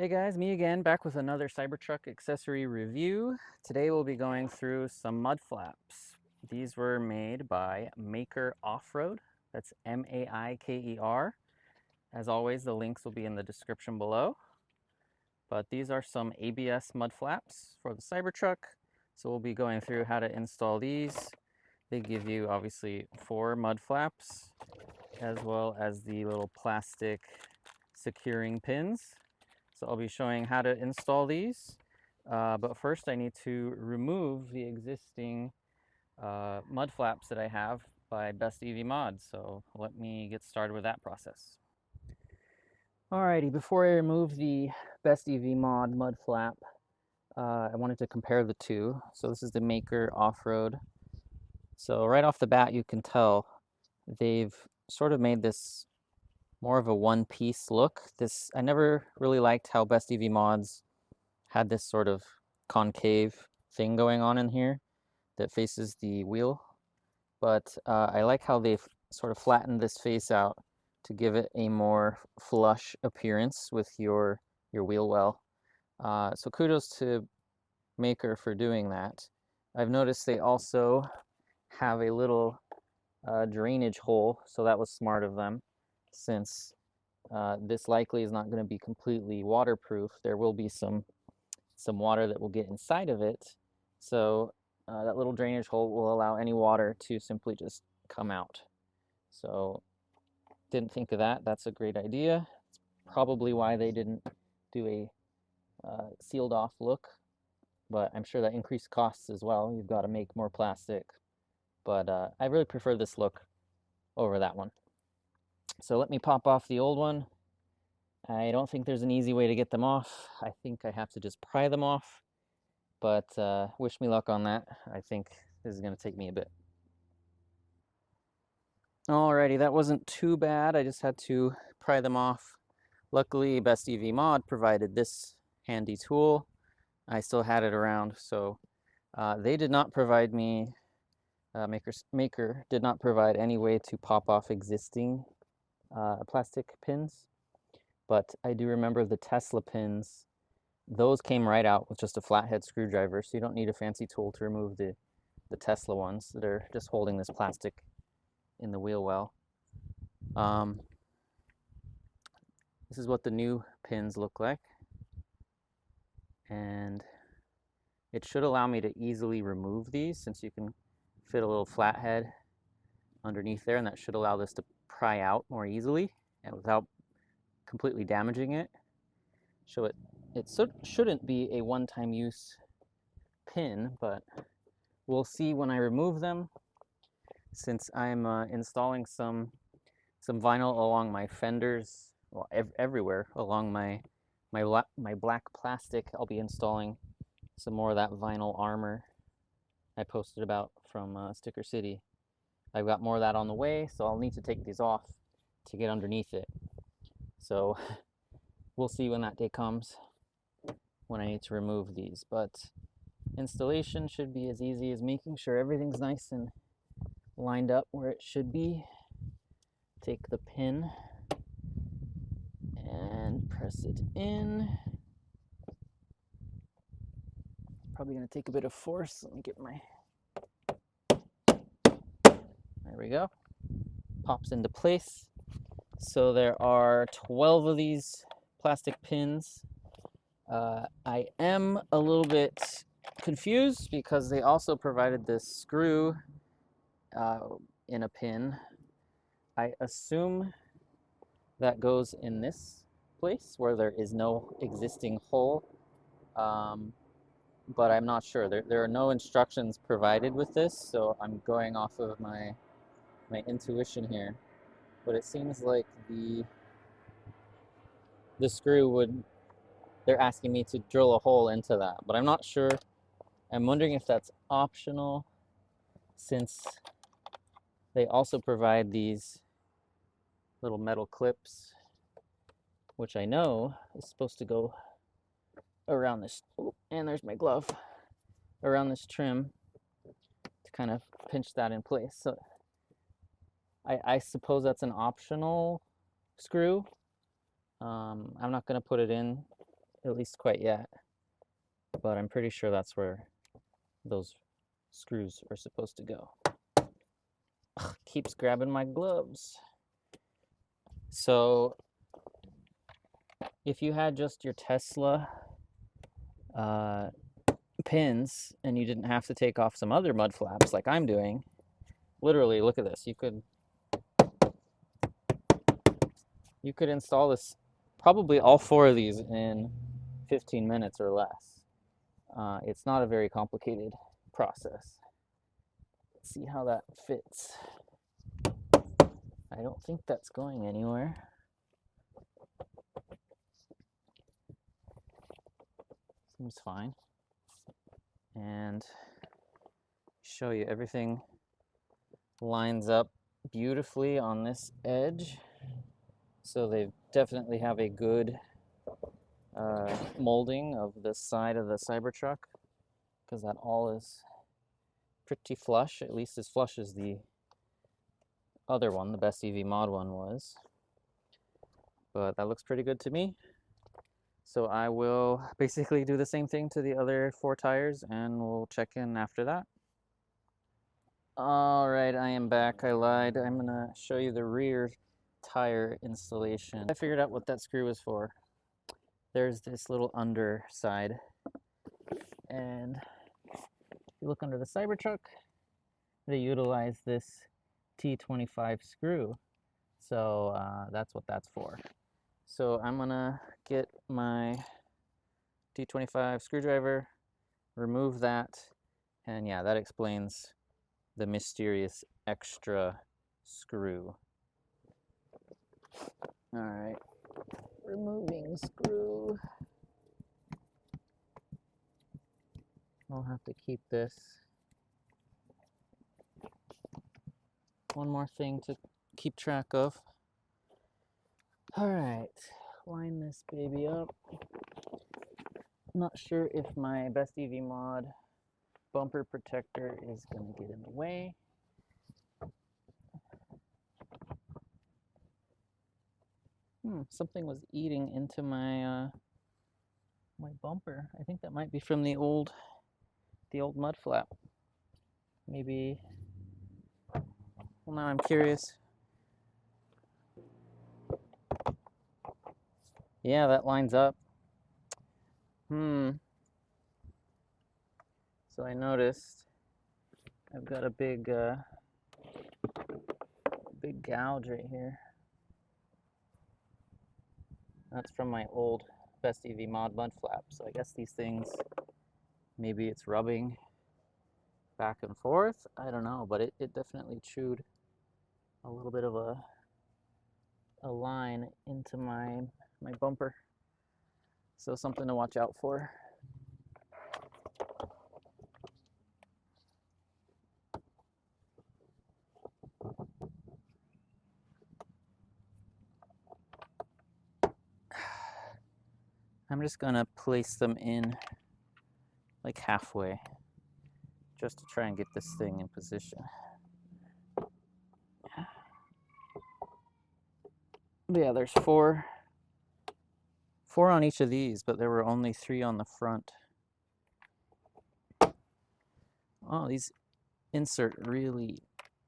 Hey guys, me again, back with another Cybertruck accessory review. Today we'll be going through some mud flaps. These were made by Maiker Off-Road. That's M-A-I-K-E-R. As always, the links will be in the description below. But these are some ABS mud flaps for the Cybertruck. So we'll be going through how to install these. They give you obviously 4 mud flaps, as well as the little plastic securing pins. So I'll be showing how to install these, but first I need to remove the existing mud flaps that I have by Best EV Mod. So let me get started with that process. Alrighty, before I remove the Best EV Mod mud flap, I wanted to compare the two. So this is the Maiker Off-Road. So right off the bat you can tell they've sort of made this more of a one-piece look. I never really liked how Best EV Mods had this sort of concave thing going on in here that faces the wheel, but I like how they've sort of flattened this face out to give it a more flush appearance with your wheel well. So kudos to Maiker for doing that. I've noticed they also have a little drainage hole, so that was smart of them, since this likely is not going to be completely waterproof. There will be some water that will get inside of it. So that little drainage hole will allow any water to simply just come out. So didn't think of that. That's a great idea. It's probably why they didn't do a sealed off look, but I'm sure that increased costs as well. You've got to make more plastic, but I really prefer this look over that one. So let me pop off the old one. I don't think there's an easy way to get them off. I think I have to just pry them off, but wish me luck on that. I think this is going to take me a bit. Alrighty, that wasn't too bad. I just had to pry them off. Luckily, Best EV Mod provided this handy tool. I still had it around, so they did not provide me, Maiker did not provide any way to pop off existing plastic pins, but I do remember the Tesla pins. Those came right out with just a flathead screwdriver, so you don't need a fancy tool to remove the Tesla ones that are just holding this plastic in the wheel well. This is what the new pins look like, and it should allow me to easily remove these, since you can fit a little flathead underneath there, and that should allow this to pry out more easily and without completely damaging it. So it shouldn't be a one-time use pin, but we'll see when I remove them, since I'm installing some vinyl along my fenders, well, everywhere along my black plastic. I'll be installing some more of that vinyl armor I posted about from Sticker City. I've got more of that on the way, so I'll need to take these off to get underneath it. So we'll see when that day comes, when I need to remove these. But installation should be as easy as making sure everything's nice and lined up where it should be. Take the pin and press it in. Probably going to take a bit of force. Let me get my... There we go. Pops into place. So there are 12 of these plastic pins. I am a little bit confused because they also provided this screw in a pin. I assume that goes in this place where there is no existing hole, but I'm not sure. There are no instructions provided with this, so I'm going off of my intuition here. But it seems like the screw would, they're asking me to drill a hole into that, but I'm not sure. I'm wondering if that's optional, since they also provide these little metal clips, which I know is supposed to go around this, oh, and there's my glove, around this trim to kind of pinch that in place. So I suppose that's an optional screw. I'm not going to put it in at least quite yet, but I'm pretty sure that's where those screws are supposed to go. Ugh, keeps grabbing my gloves. So if you had just your Tesla pins and you didn't have to take off some other mud flaps like I'm doing, literally, look at this. You could install this, probably all 4 of these in 15 minutes or less. It's not a very complicated process. Let's see how that fits. I don't think that's going anywhere. Seems fine. And show you, everything lines up beautifully on this edge. So they definitely have a good molding of the side of the Cybertruck, because that all is pretty flush, at least as flush as the other one, the Best EV Mod one, was. But that looks pretty good to me. So I will basically do the same thing to the other 4 tires and we'll check in after that. All right, I am back. I lied. I'm gonna show you the rear tire installation. I figured out what that screw is for. There's this little underside, and if you look under the Cybertruck, they utilize this T25 screw. So that's what that's for. So I'm gonna get my T25 screwdriver, remove that, and yeah, that explains the mysterious extra screw. All right, removing screw. I'll have to keep this. One more thing to keep track of. All right, line this baby up. Not sure if my Best EV Mod bumper protector is gonna get in the way. Something was eating into my my bumper. I think that might be from the old mud flap. Maybe. Well, now I'm curious. Yeah, that lines up. So I noticed I've got a big gouge right here. That's from my old Best EV Mod mud flap. So I guess these things, maybe it's rubbing back and forth. I don't know, but it definitely chewed a little bit of a line into my bumper. So something to watch out for. I'm just gonna place them in like halfway, just to try and get this thing in position. But yeah, there's four on each of these, but there were only 3 on the front. Oh, these insert really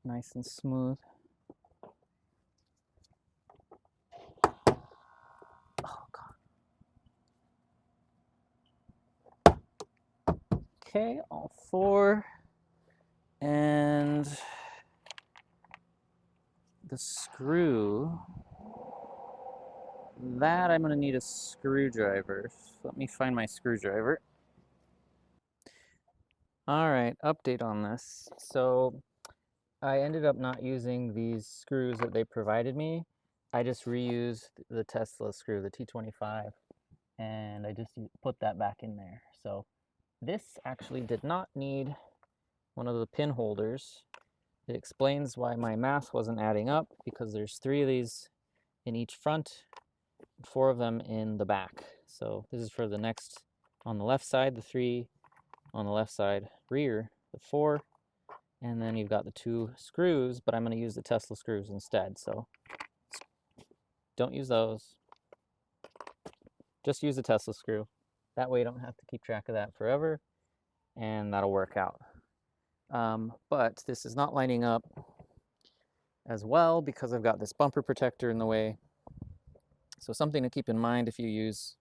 nice and smooth. Oh God. Okay, all 4. And the screw, that I'm gonna need a screwdriver. Let me find my screwdriver. All right, update on this. So I ended up not using these screws that they provided me. I just reused the Tesla screw, the T25, and I just put that back in there. So this actually did not need one of the pin holders. It explains why my math wasn't adding up, because there's 3 of these in each front, 4 of them in the back. So this is for the next, on the left side, the 3, on the left side rear, the 4, and then you've got the 2 screws, but I'm going to use the Tesla screws instead. So don't use those. just use a Tesla screw. That way you don't have to keep track of that forever, and that'll work out. But this is not lining up as well because I've got this bumper protector in the way. So something to keep in mind if you use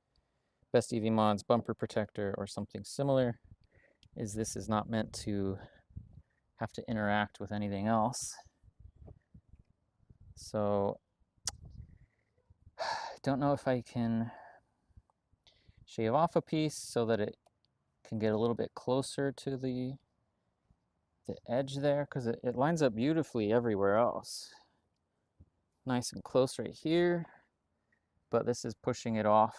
Best EV Mod's bumper protector or something similar is this is not meant to have to interact with anything else. So I don't know if I can shave off a piece so that it can get a little bit closer to the edge there, because it lines up beautifully everywhere else. Nice and close right here, but this is pushing it off.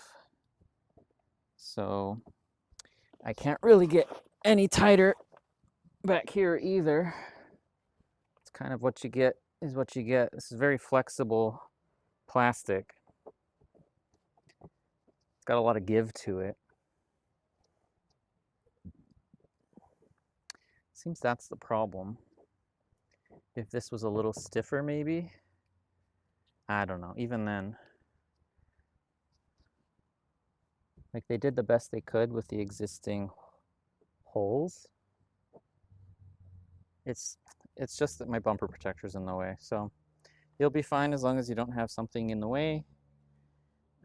So I can't really get any tighter back here either. It's kind of what you get is what you get. This is very flexible plastic. It's got a lot of give to it. Seems that's the problem. If this was a little stiffer, maybe. I don't know. Even then, like, they did the best they could with the existing holes. It's just that my bumper protector's in the way. So you'll be fine as long as you don't have something in the way.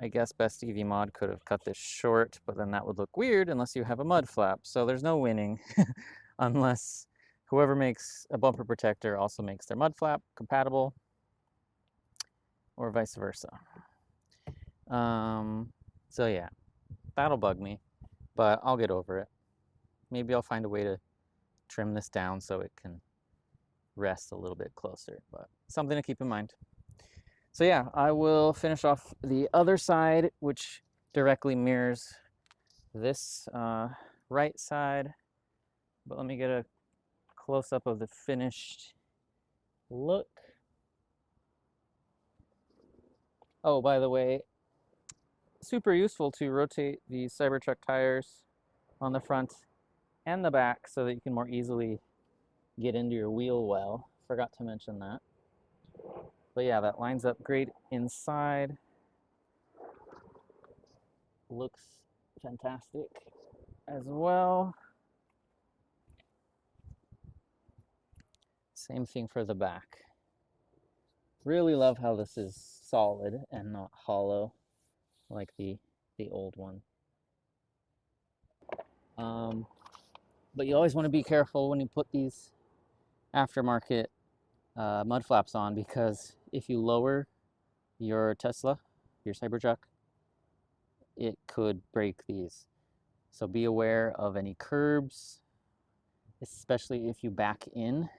I guess Best EV Mod could have cut this short, but then that would look weird unless you have a mud flap. So there's no winning unless whoever makes a bumper protector also makes their mud flap compatible, or vice versa. So yeah, that'll bug me, but I'll get over it. Maybe I'll find a way to trim this down so it can rest a little bit closer, but something to keep in mind. So yeah, I will finish off the other side, which directly mirrors this right side. But let me get a close-up of the finished look. Oh, by the way, super useful to rotate the Cybertruck tires on the front and the back so that you can more easily get into your wheel well. Forgot to mention that. But yeah, that lines up great inside. Looks fantastic as well. Same thing for the back. Really love how this is solid and not hollow like the old one. But you always want to be careful when you put these aftermarket mud flaps on, because if you lower your Tesla, your Cybertruck, it could break these. So be aware of any curbs, especially if you back in.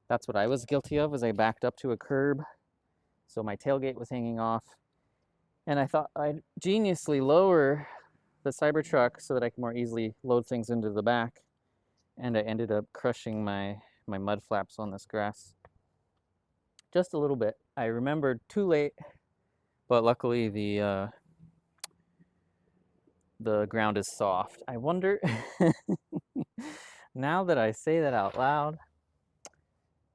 That's what I was guilty of, was I backed up to a curb. So my tailgate was hanging off. And I thought I'd geniusly lower the Cybertruck so that I could more easily load things into the back. And I ended up crushing my mud flaps on this grass. Just a little bit. I remembered too late, but luckily the ground is soft. I wonder, now that I say that out loud,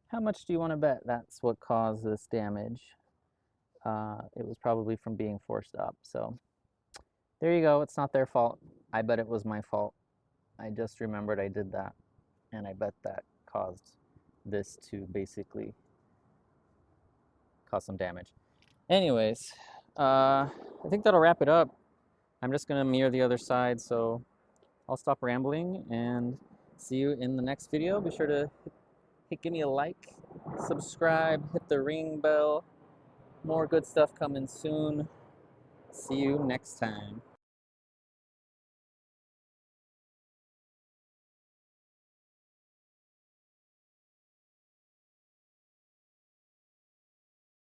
how much do you want to bet that's what caused this damage? It was probably from being forced up. So there you go. It's not their fault. I bet it was my fault. I just remembered I did that, and I bet that caused this to basically cause some damage. Anyways, I think that'll wrap it up. I'm just gonna mirror the other side, so I'll stop rambling and see you in the next video. Be sure to give me a like, subscribe, hit the ring bell. More good stuff coming soon. See you next time.